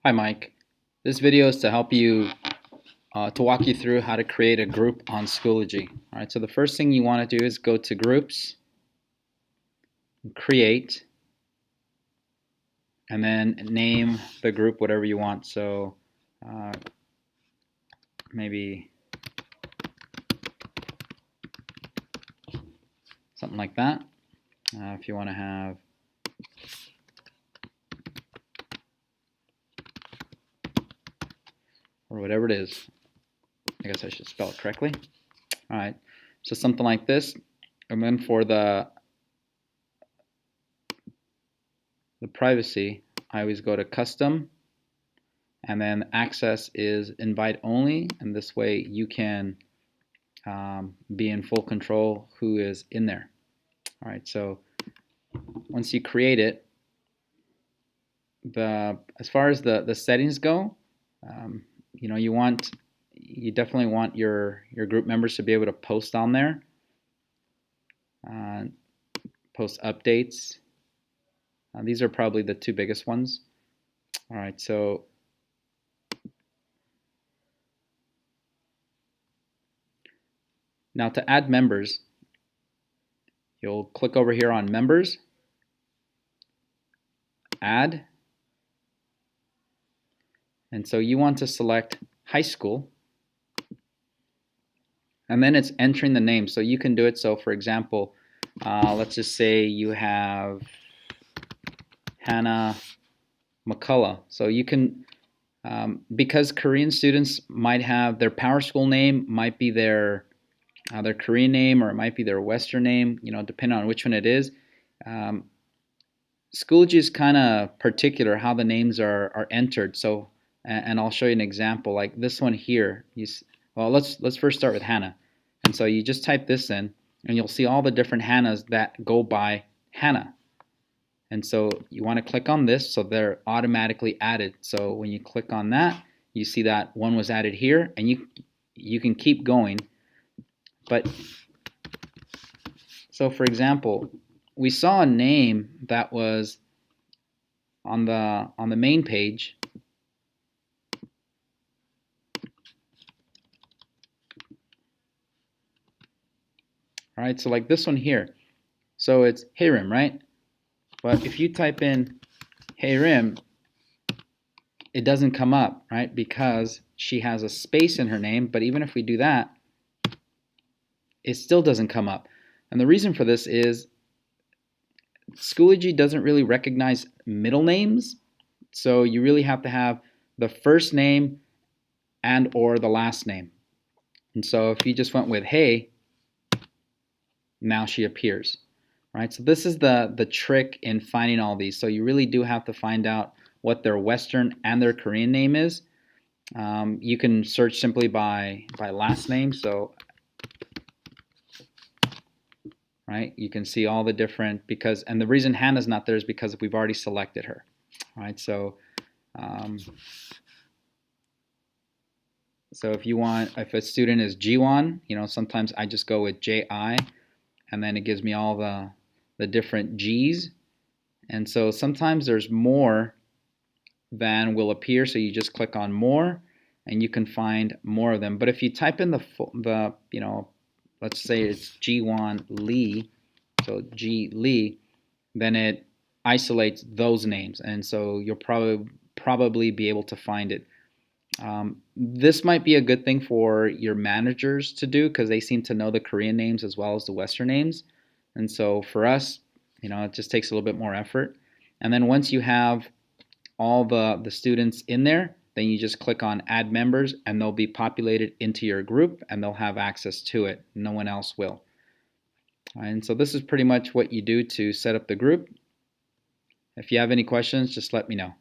Hi Mike. This video is to help you to walk you through how to create a group on Schoology. Alright, so the first thing you want to do is go to Groups, Create, and then name the group whatever you want. So maybe something like that. If you want to have or whatever it is. I guess I should spell it correctly. Alright, so something like this. And then for the privacy, I always go to Custom, and then Access is Invite Only, and this way you can be in full control who is in there. Alright, so once you create it, as far as the settings go, you definitely want your group members to be able to post on there, post updates. These are probably the two biggest ones. Alright, so now to add members, you'll click over here on Members, Add, and so you want to select high school, and then it's entering the name. So you can do it. So for example, let's just say you have Hannah McCullough. So you can, because Korean students might have their Power School name might be their Korean name, or it might be their Western name, depending on which one it is. Schoology is kind of particular how the names are entered. So, and I'll show you an example like this one here. Well, let's first start with Hannah. And so you just type this in, and you'll see all the different Hannahs that go by Hannah. And so you want to click on this so they're automatically added. So when you click on that, you see that one was added here, and you can keep going. But so for example, we saw a name that was on the main page. All right, so like this one here. So it's Hayrim, right? But if you type in Hayrim, it doesn't come up, right? Because she has a space in her name, but even if we do that, it still doesn't come up. And the reason for this is Schoology doesn't really recognize middle names, so you really have to have the first name and or the last name. And so if you just went with Hey, now she appears. Right? So this is the trick in finding all these. So you really do have to find out what their Western and their Korean name is. You can search simply by last name. So right, you can see all the different, and the reason Hannah's not there is because we've already selected her. Right? So so if a student is Jiwon, sometimes I just go with JI, and then it gives me all the different G's. And so sometimes there's more than will appear, so you just click on more and you can find more of them. But if you type in the let's say it's Jiwon Lee, so G Lee, then it isolates those names, and so you'll probably be able to find it. This might be a good thing for your managers to do, because they seem to know the Korean names as well as the Western names. And so for us, it just takes a little bit more effort. And then once you have all the students in there, then you just click on Add Members, and they'll be populated into your group, and they'll have access to it. No one else will. And so this is pretty much what you do to set up the group. If you have any questions, just let me know.